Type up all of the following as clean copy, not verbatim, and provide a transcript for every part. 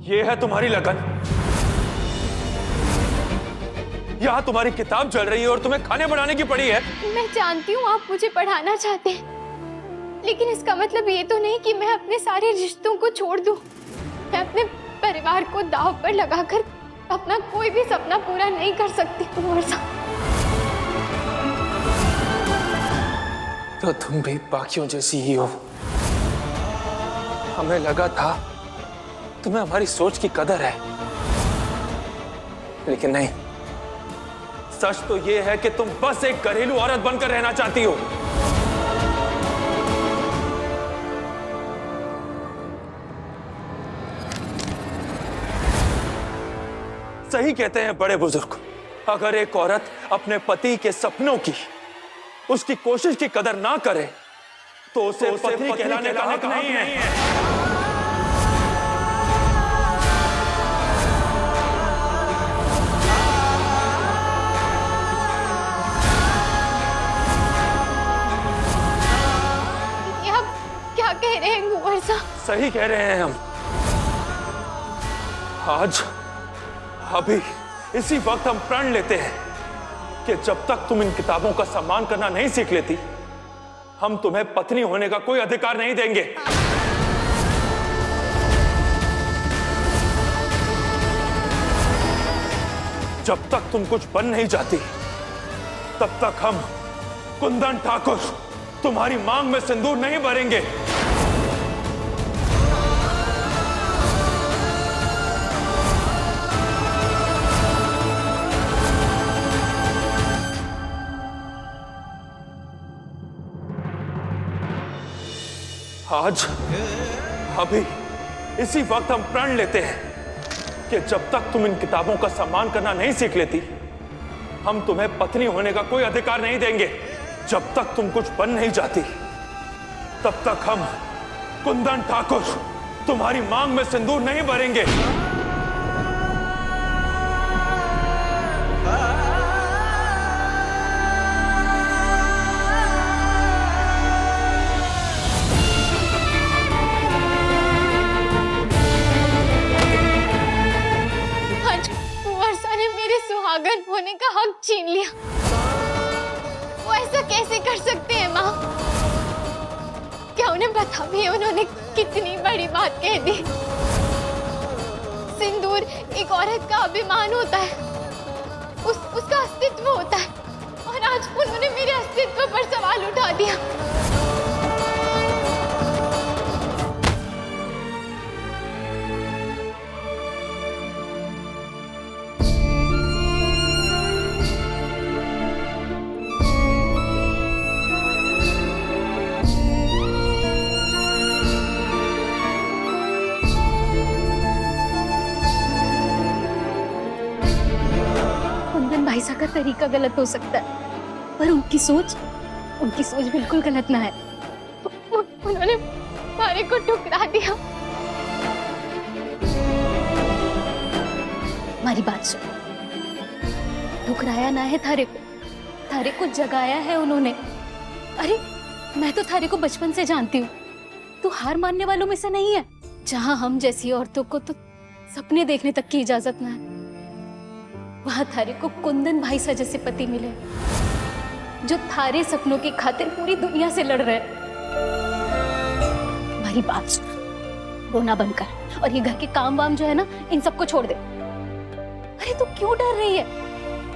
ये है तुम्हारी लगन? यहाँ तुम्हारी किताब चल रही है और तुम्हें खाने बनाने की पड़ी है। मैं जानती हूँ आप मुझे पढ़ाना चाहते हैं, लेकिन इसका मतलब ये तो नहीं कि मैं अपने सारे रिश्तों को छोड़ दूं। मैं अपने परिवार को दांव पर लगाकर अपना कोई भी सपना पूरा नहीं कर सकती कुंवर साहब। तो तुम भी बाकियों जैसी ही हो। हमें लगा था तुम्हें हमारी सोच की कदर है, लेकिन नहीं। सच तो यह है कि तुम बस एक घरेलू औरत बनकर रहना चाहती हो। सही कहते हैं बड़े बुजुर्ग, अगर एक औरत अपने पति के सपनों की, उसकी कोशिश की कदर ना करे तो उसे पत्नी कहलाने का हक नहीं है। क्या कह रहे हैं कुंवर साहब? सही कह रहे हैं हम। आज अभी इसी वक्त हम प्रण लेते हैं कि जब तक तुम इन किताबों का सम्मान करना नहीं सीख लेती, हम तुम्हें पत्नी होने का कोई अधिकार नहीं देंगे। जब तक तुम कुछ बन नहीं जाती, तब तक हम कुंदन ठाकुर तुम्हारी मांग में सिंदूर नहीं भरेंगे। आज अभी इसी वक्त हम प्रण लेते हैं कि जब तक तुम इन किताबों का सम्मान करना नहीं सीख लेती, हम तुम्हें पत्नी होने का कोई अधिकार नहीं देंगे। जब तक तुम कुछ बन नहीं जाती, तब तक हम कुंदन ठाकुर तुम्हारी मांग में सिंदूर नहीं भरेंगे। आज कुंवर साहब ने मेरे सुहागन होने का हक छीन लिया। वो ऐसा कैसे कर सकते हैं माँ? क्या उन्हें पता भी है उन्होंने कितनी बड़ी बात कह दी? सिंदूर एक औरत का अभिमान होता है, उसका अस्तित्व होता है, और आज उन्होंने मेरे अस्तित्व पर सवाल उठा दिया। भाई साहब का तरीका गलत हो सकता है, पर उनकी सोच बिल्कुल गलत ना है। उन्होंने थारे को ठुकरा दिया। हमारी बात सुन, ठुकराया ना है थारे को जगाया है उन्होंने। अरे मैं तो थारे को बचपन से जानती हूँ, तू हार मानने वालों में से नहीं है। जहाँ हम जैसी औरतों को तो सपने देखने तक की इजाजत ना है, वहां थारे को कुंदन भाई सा जैसे पति मिले, जो थारे सपनों की खातिर पूरी दुनिया से लड़ रहे। हमारी बात सुन, रोना बंद कर और ये घर के काम वाम जो है ना, इन सबको छोड़ दे। अरे तू क्यों डर रही है?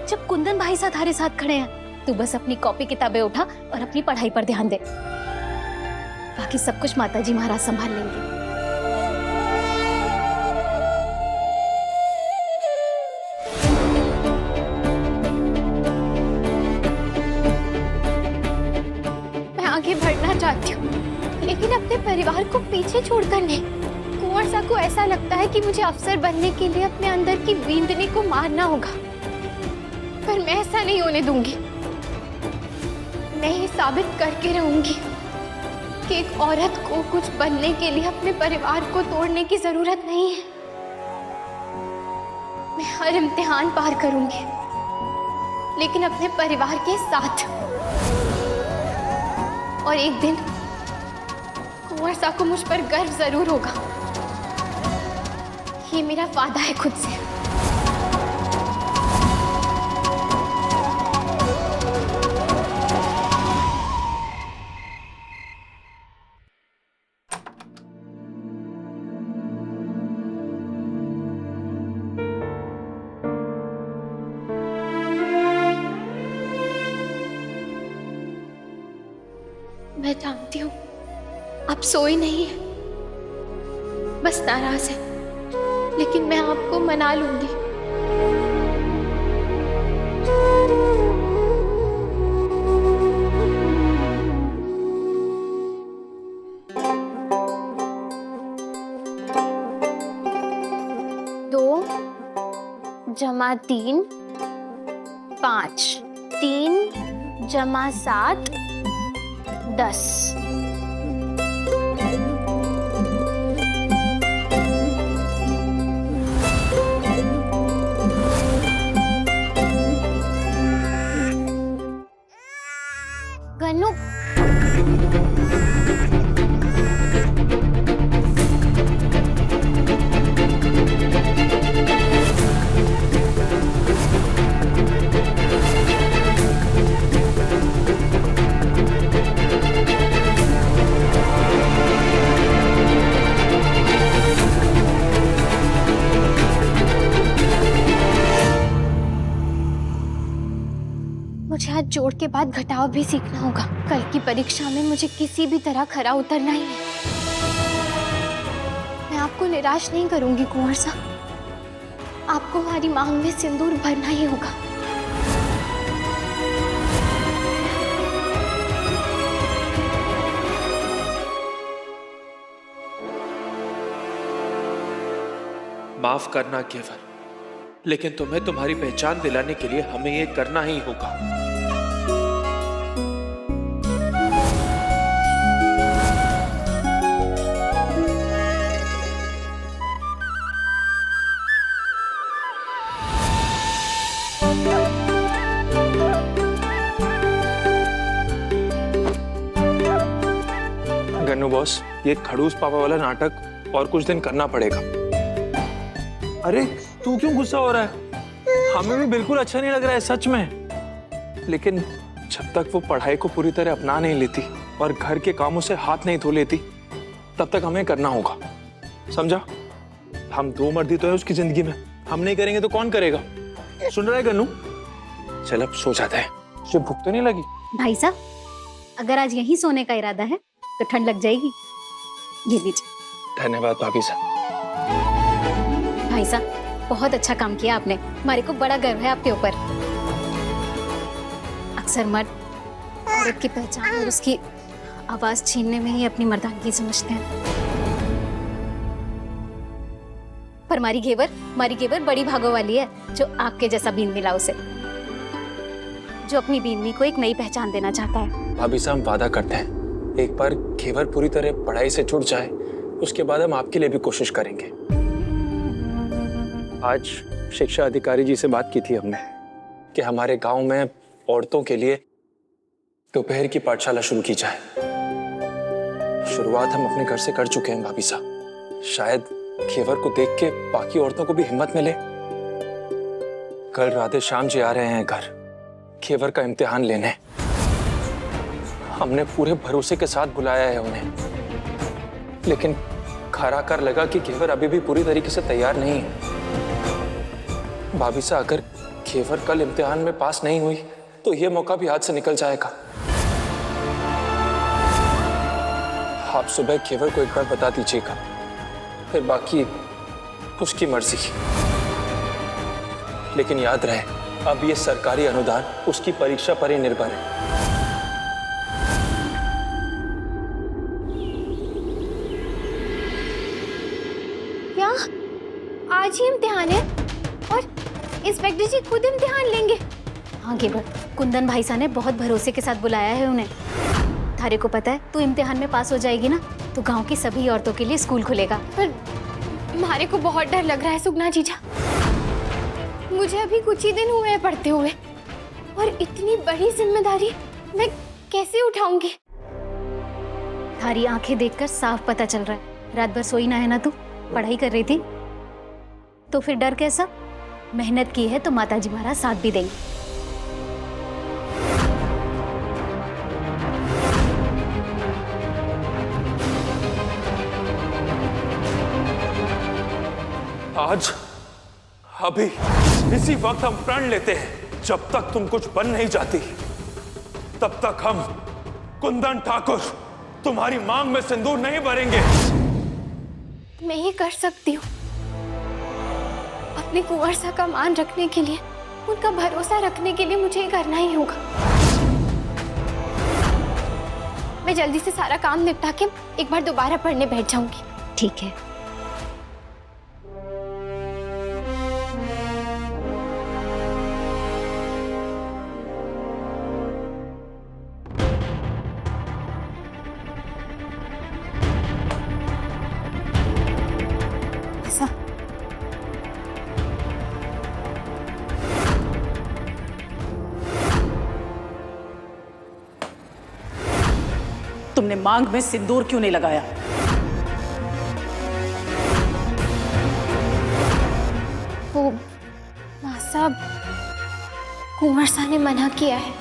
जब कुंदन भाई साथ थारे साथ खड़े हैं, तू बस अपनी कॉपी किताबें उठा और अपनी पढ़ाई पर ध्यान दे। बाकी सब कुछ माताजी महाराज संभाल लेंगे। चाहती हूँ, लेकिन अपने परिवार को पीछे छोड़कर नहीं। कुंवर साहब को ऐसा लगता है कि मुझे अफसर बनने के लिए अपने अंदर की बींदनी को मारना होगा, पर मैं ऐसा नहीं होने दूंगी। मैं ये साबित करके रहूंगी कि एक औरत को कुछ बनने के लिए अपने परिवार को तोड़ने की जरूरत नहीं है। मैं हर इम्तिहान पार करूंगी, लेकिन अपने परिवार के साथ। और एक दिन कुंवर साहब को मुझ पर गर्व जरूर होगा। ये मेरा वादा है खुद से। मैं जानती हूँ आप सोई नहीं है, बस नाराज है, लेकिन मैं आपको मना लूंगी। दो जमा 3 5, 3 जमा 7 10। गन्नू, मुझे हाथ जोड़ के बाद घटाव भी सीखना होगा। कल की परीक्षा में मुझे किसी भी तरह खरा उतरना ही है। मैं आपको निराश नहीं करूंगी कुंवर साहब, आपको हमारी मांग में सिंदूर भरना ही होगा। माफ करना केवल, लेकिन तुम्हें तुम्हारी पहचान दिलाने के लिए हमें ये करना ही होगा। गन्नू बॉस, ये खड़ूस पापा वाला नाटक और कुछ दिन करना पड़ेगा। अरे तू क्यों गुस्सा हो रहा है? हमें भी बिल्कुल अच्छा नहीं लग रहा है सच में, लेकिन जब तक वो पढ़ाई को पूरी तरह अपना नहीं लेती और घर के कामों से हाथ नहीं धो लेती, तब तक हमें करना होगा, समझा? हम दो मर्दी तो है उसकी जिंदगी में, हम नहीं करेंगे तो कौन करेगा? सुन रहा है गन्नू? चल अब सो जाता है, तुझे भूख तो नहीं लगी? भाई साहब, अगर आज यहीं सोने का इरादा है तो ठंड लग जाएगी। ये लीजिए। धन्यवाद भाभी साहब। भाई साहब, बहुत अच्छा काम किया आपने, हमारे को बड़ा गर्व है आपके ऊपर। अक्सर मर्द औरत की पहचान और उसकी आवाज छीनने में ही अपनी मर्दानगी समझते हैं, पर हमारी घेवर बड़ी भागों वाली है, जो आपके जैसा बीन मिला उसे, जो अपनी बीननी को एक नई पहचान देना चाहता है। भाभी साहब, हम वादा करते हैं एक बार घेवर पूरी तरह पढ़ाई से जुड़ जाए, उसके बाद हम आपके लिए भी कोशिश करेंगे। आज शिक्षा अधिकारी जी से बात की थी हमने कि हमारे गांव में औरतों के लिए दोपहर की पाठशाला शुरू की जाए। शुरुआत हम अपने घर से कर चुके हैं भाभी साहब, शायद घेवर को देख के बाकी औरतों को भी हिम्मत मिले। कल राधे श्याम जी आ रहे हैं घर घेवर का इम्तिहान लेने। हमने पूरे भरोसे के साथ बुलाया है उन्हें, लेकिन खरा कर लगा कि घेवर अभी भी पूरी तरीके से तैयार नहीं है। भाभी साहब, अगर घेवर कल इम्तिहान में पास नहीं हुई तो यह मौका भी हाथ से निकल जाएगा। आप सुबह घेवर को एक बार बता दीजिएगा, फिर बाकी उसकी मर्जी। लेकिन याद रहे, अब ये सरकारी अनुदान उसकी परीक्षा पर ही निर्भर है। क्या आज ही इम्तिहान है और इंस्पेक्टर जी खुद इम्तिहान लेंगे? हाँ घेवर, कुंदन भाई साहब ने बहुत भरोसे के साथ बुलाया है उन्हें। थारे को पता है, तू इम्तिहान में पास हो जाएगी ना तो गांव की सभी औरतों के लिए स्कूल खुलेगा। पर हमारे को बहुत डर लग रहा है सुगना जीजा, मुझे अभी कुछ ही दिन हुए हैं पढ़ते हुए, और इतनी बड़ी जिम्मेदारी मैं कैसे उठाऊंगी? थारी आंखें देखकर साफ पता चल रहा है, रात भर सोई ना है ना तू, पढ़ाई कर रही थी। तो फिर डर कैसा? मेहनत की है तो माताजी महाराज साथ भी देंगे। आज अभी इसी वक्त हम प्रण लेते हैं। जब तक तुम कुछ बन नहीं जाती तब तक हम कुंदन ठाकुर तुम्हारी मांग में सिंदूर नहीं भरेंगे। मैं ही कर सकती हूँ। अपने कुंवर सा का मान रखने के लिए, उनका भरोसा रखने के लिए मुझे ये करना ही होगा। मैं जल्दी से सारा काम निपटा के एक बार दोबारा पढ़ने बैठ जाऊंगी। ठीक है। ऐसा तुमने मांग में सिंदूर क्यों नहीं लगाया? वो माँ साहब, कुंवर सा ने मना किया है।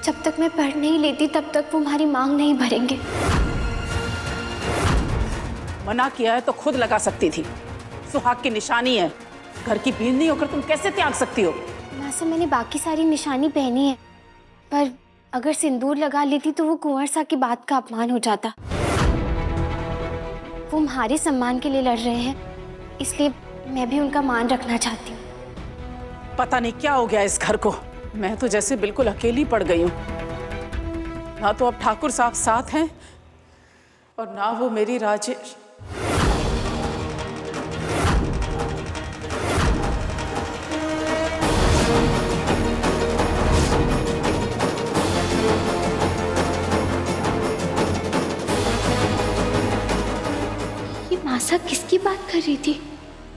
जब तक मैं पढ़ नहीं लेती तब तक वो हमारी मांग नहीं भरेंगे। मना किया है तो खुद लगा सकती थी। सुहाग की निशानी है। घर की बींदी होकर तुम कैसे त्याग सकती हो? माँ साहब, मैंने बाकी सारी निशानी पहनी है, पर अगर सिंदूर लगा लेती तो वो कुंवर सा की बात का अपमान हो जाता। वो हमारे सम्मान के लिए लड़ रहे हैं, इसलिए मैं भी उनका मान रखना चाहती हूँ। पता नहीं क्या हो गया इस घर को। मैं तो जैसे बिल्कुल अकेली पड़ गई हूँ। ना तो अब ठाकुर साहब साथ हैं और ना वो मेरी राजेश। ये माँ साहब किसकी बात कर रही थी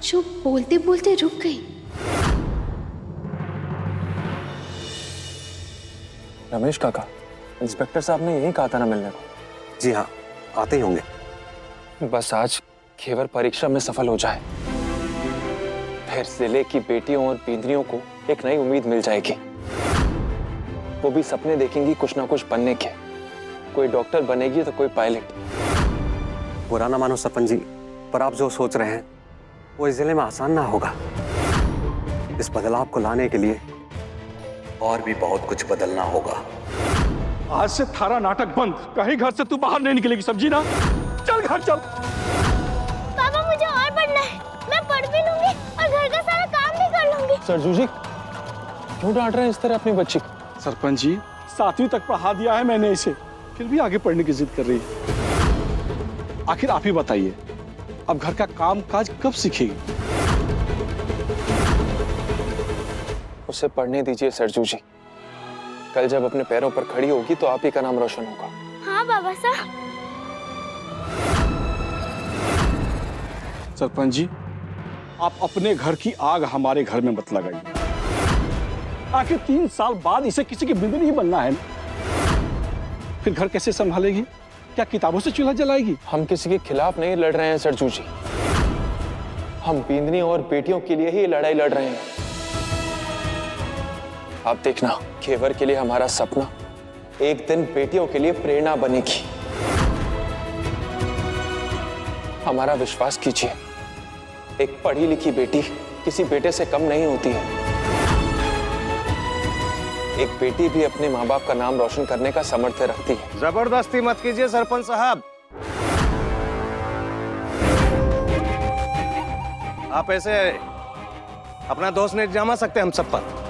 जो बोलते बोलते रुक गई? रमेश काका, इंस्पेक्टर साहब ने यही कहा था ना मिलने को। जी हाँ, आते ही होंगे। बस आज घेवर परीक्षा में सफल हो जाए, फिर जिले की बेटियों और बींदरियों को एक नई उम्मीद मिल जाएगी। वो भी सपने देखेंगी कुछ ना कुछ बनने के। कोई डॉक्टर बनेगी तो कोई पायलट। बुरा ना मानो सरपंच जी, पर आप जो सोच रहे हैं वो इस जिले में आसान ना होगा। इस बदलाव को लाने के लिए और भी बहुत कुछ बदलना होगा। आज से थारा नाटक बंद। कहीं घर से तू बाहर नहीं निकलेगी, समझी ना? चल घर चल। पापा, मुझे और पढ़ना है। मैं पढ़ भी लूंगी और घर का सारा काम भी कर लूंगी। सरजू जी, क्यों डांट रहे हैं इस तरह अपनी बच्ची को? सरपंच जी, 7वीं तक पढ़ा दिया है मैंने इसे, फिर भी आगे पढ़ने की जिद कर रही है। आखिर आप ही बताइए, अब घर का काम काज कब सीखेगी? उसे पढ़ने दीजिए सरजू जी। कल जब अपने पैरों पर खड़ी होगी तो आप ही का नाम रोशन होगा। हाँ बाबा साहब। सरपंच जी, आप अपने घर की आग हमारे घर में मत लगाइए। आखिर 3 साल बाद इसे किसी की बिंदु नहीं बनना है ना। फिर घर कैसे संभालेगी? क्या किताबों से चूल्हा जलाएगी? हम किसी के खिलाफ नहीं लड़ रहे हैं सरजू जी। हम बींदनियों और बेटियों के लिए ही लड़ाई लड़ रहे हैं। आप देखना, घेवर के लिए हमारा सपना एक दिन बेटियों के लिए प्रेरणा बनेगी। हमारा विश्वास कीजिए, एक पढ़ी लिखी बेटी किसी बेटे से कम नहीं होती है। एक बेटी भी अपने माँ बाप का नाम रोशन करने का सामर्थ्य रखती है। जबरदस्ती मत कीजिए सरपंच साहब। आप ऐसे अपना दोष नहीं जमा सकते हम सब पर।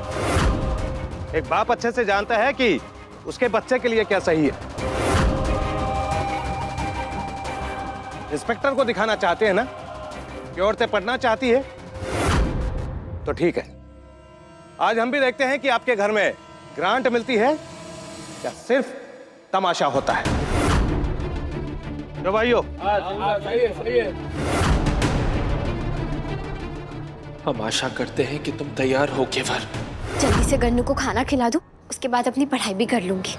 एक बाप अच्छे से जानता है कि उसके बच्चे के लिए क्या सही है। इंस्पेक्टर को दिखाना चाहते हैं ना कि औरतें पढ़ना चाहती है, तो ठीक है। आज हम भी देखते हैं कि आपके घर में ग्रांट मिलती है या सिर्फ तमाशा होता है। भाइयों, हम आशा करते हैं कि तुम तैयार हो घेवर। जल्दी से गन्नू को खाना खिला दो, उसके बाद अपनी पढ़ाई भी कर लूंगी।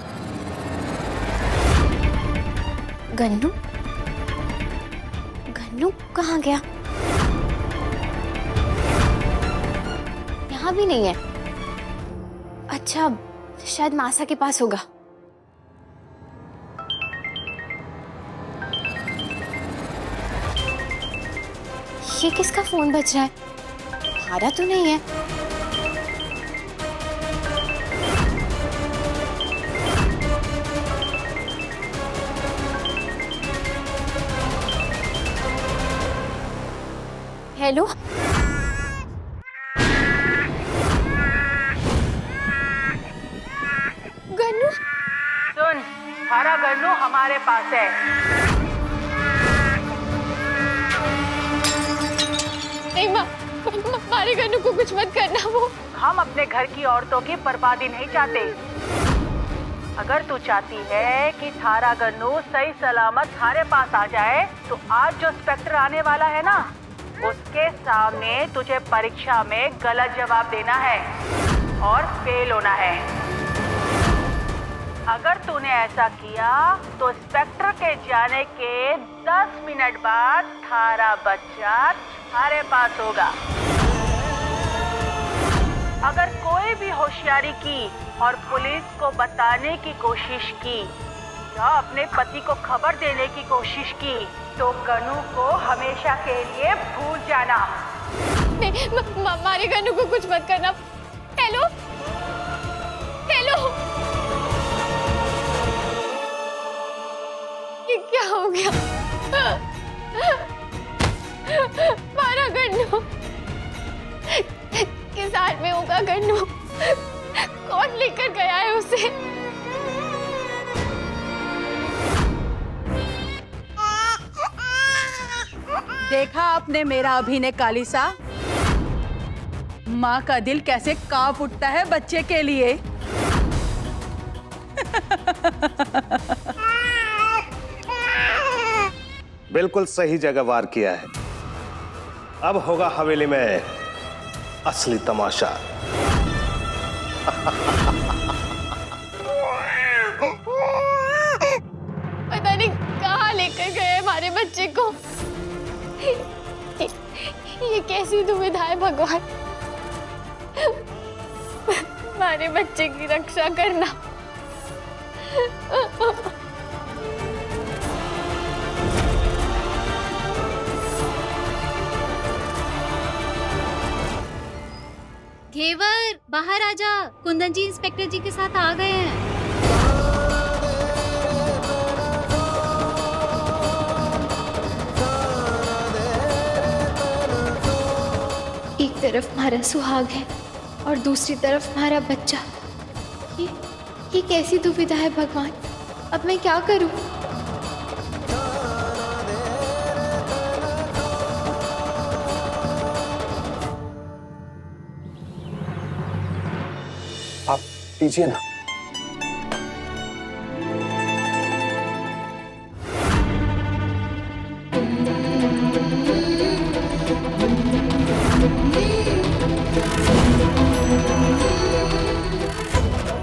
गन्नू, गन्नू कहाँ गया? यहाँ भी नहीं है। अच्छा, शायद मासा के पास होगा। ये किसका फोन बज रहा है? हमारा तो नहीं है। हेलो, गन्नू। सुन, थारा गन्नू हमारे पास है। नहीं माँ, हमारे गन्नू को कुछ मत करना। वो हम अपने घर की औरतों की बर्बादी नहीं चाहते। अगर तू चाहती है कि थारा गन्नू सही सलामत थारे पास आ जाए, तो आज जो इंस्पेक्टर आने वाला है ना, उसके सामने तुझे परीक्षा में गलत जवाब देना है और फेल होना है। अगर तूने ऐसा किया तो इंस्पेक्टर के जाने के 10 मिनट बाद थारा बच्चा थारे पास होगा। अगर कोई भी होशियारी की और पुलिस को बताने की कोशिश की या अपने पति को खबर देने की कोशिश की, तो गन्नू को हमेशा के लिए भूल जाना। नहीं, हमारे गन्नू को कुछ मत करना। हेलो, हेलो, ये क्या हो गया? हमारा गन्नू किस हाल में होगा? गन्नू कौन लेकर गया है उसे? देखा आपने मेरा अभिनय कालीसा? माँ का दिल कैसे कांप उठता है बच्चे के लिए। बिल्कुल सही जगह वार किया है। अब होगा हवेली में असली तमाशा। पता नहीं कहाँ लेकर गए हमारे बच्चे को। ये कैसी दुविधा है भगवान। हमारे बच्चे की रक्षा करना। घेवर, बाहर आजा। कुंदन जी इंस्पेक्टर जी के साथ आ गए हैं। एक तरफ हमारा सुहाग है और दूसरी तरफ हमारा बच्चा। ये कैसी दुविधा है भगवान। अब मैं क्या करूं? आप पीजिए ना।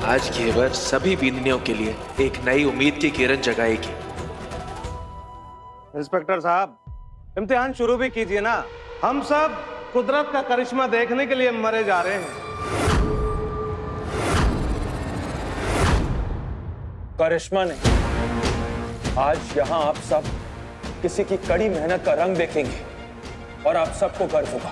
आज घेवर सभी बिंदनियों के लिए एक नई उम्मीद की किरण जगाएगी। इंस्पेक्टर साहब, इम्तिहान शुरू भी कीजिए ना। हम सब कुदरत का करिश्मा देखने के लिए मरे जा रहे हैं। करिश्मा नहीं, आज यहां आप सब किसी की कड़ी मेहनत का रंग देखेंगे और आप सबको गर्व होगा।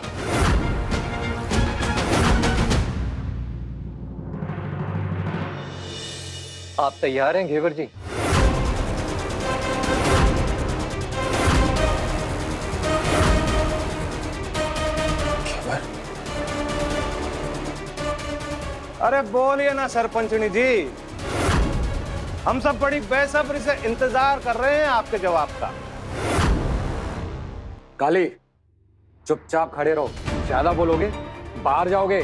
आप तैयार हैं घेवर जी? घेवर, अरे बोलिए ना सरपंचनी जी, हम सब बड़ी बेसब्री से इंतजार कर रहे हैं आपके जवाब का। काली, चुपचाप खड़े रहो। ज्यादा बोलोगे बाहर जाओगे।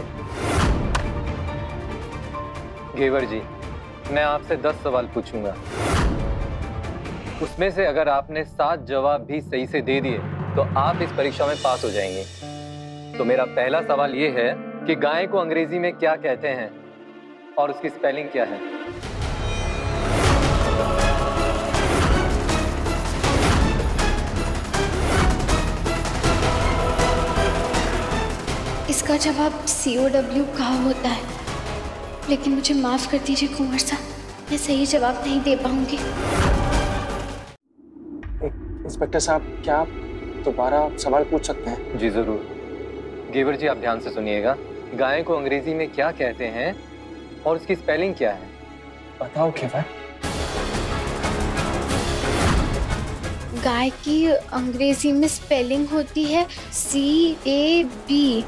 घेवर जी, मैं आपसे 10 सवाल पूछूंगा। उसमें से अगर आपने 7 जवाब भी सही से दे दिए तो आप इस परीक्षा में पास हो जाएंगे। तो मेरा पहला सवाल ये है कि गाय को अंग्रेजी में क्या कहते हैं और उसकी स्पेलिंग क्या है? इसका जवाब COW कहा होता है, लेकिन मुझे माफ कर दीजिए कुंवर साहब, मैं सही जवाब नहीं दे पाऊंगी। इंस्पेक्टर साहब, क्या आप दोबारा सवाल पूछ सकते हैं? जी जरूर। गेवर जी, आप ध्यान से सुनिएगा। गाय को अंग्रेजी में क्या कहते हैं और उसकी स्पेलिंग क्या है? बताओ घेवर। गाय की अंग्रेजी में स्पेलिंग होती है CAB।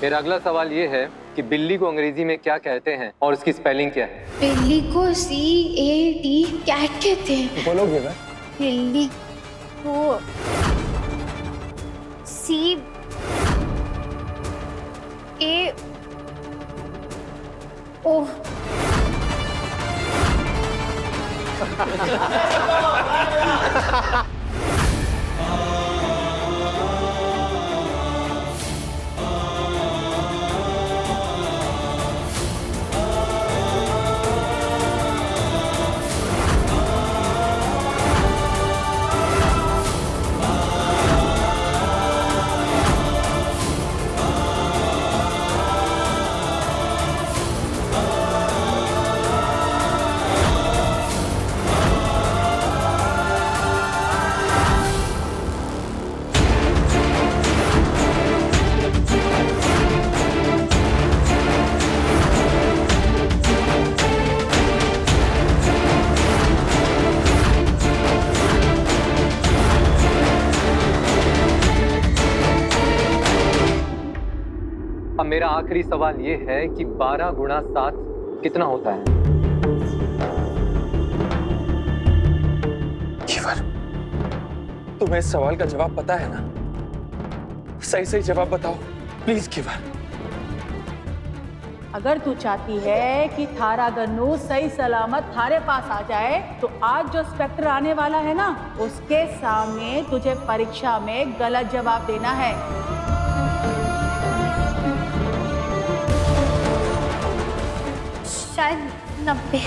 मेरा अगला सवाल ये है कि बिल्ली को अंग्रेजी में क्या कहते हैं और उसकी स्पेलिंग क्या है? बिल्ली को CAT कैट कहते हैं। बोलो घेवर। बिल्ली को CAO। अब मेरा आखिरी सवाल ये है कि 12 गुणा 7 कितना होता है? घेवर, तुम्हें इस सवाल का जवाब पता है ना? सही सही जवाब बताओ प्लीज घेवर। अगर तू चाहती है कि थारा गन्नू सही सलामत थारे पास आ जाए तो आज जो इंस्पेक्टर आने वाला है ना, उसके सामने तुझे परीक्षा में गलत जवाब देना है। शायद 90।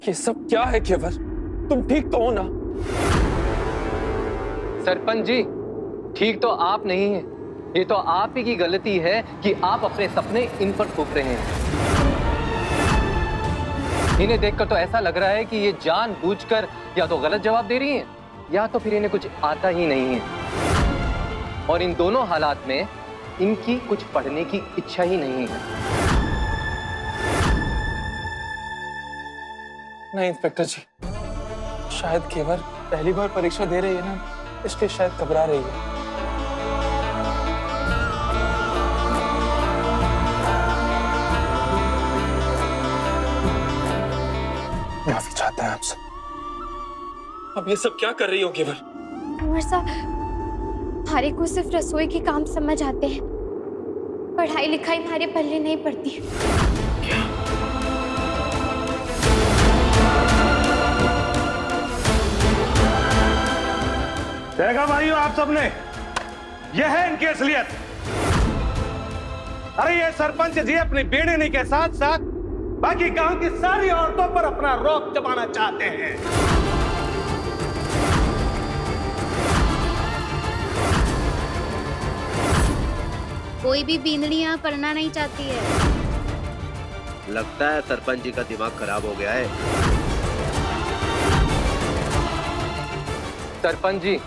ये सब क्या है घेवर? तुम ठीक तो हो ना? सरपंच जी, ठीक तो आप नहीं हैं। ये तो आप ही की गलती है कि आप अपने सपने इन पर थोप रहे हैं। इन्हें देखकर तो ऐसा लग रहा है कि ये जानबूझकर या तो गलत जवाब दे रही हैं या तो फिर इन्हें कुछ आता ही नहीं है। और इन दोनों हालात में इनकी कुछ पढ़ने की इच्छा ही नहीं है। नहीं इंस्पेक्टर जी, शायद घेवर पहली बार परीक्षा दे रही है ना, इसलिए शायद घबरा रही है। माफी चाहता है आपसे। अब ये सब क्या कर रही हो घेवर? कुंवर साहब, हमारे को सिर्फ रसोई के काम समझ आते हैं, पढ़ाई लिखाई हमारे पल्ले नहीं पड़ती। देखा भाइयों आप सबने, यह है इनकी असलियत। अरे ये सरपंच जी अपनी बेड़नी के साथ साथ बाकी गांव की सारी औरतों पर अपना रौब जमाना चाहते हैं। कोई भी बींदड़ी यहाँ पढ़ना नहीं चाहती है। लगता है सरपंच जी का दिमाग खराब हो गया है। सरपंच जी,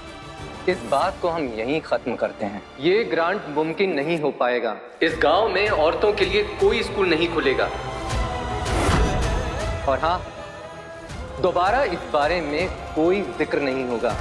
इस बात को हम यहीं खत्म करते हैं। ये ग्रांट मुमकिन नहीं हो पाएगा। इस गांव में औरतों के लिए कोई स्कूल नहीं खुलेगा। और हाँ, दोबारा इस बारे में कोई जिक्र नहीं होगा।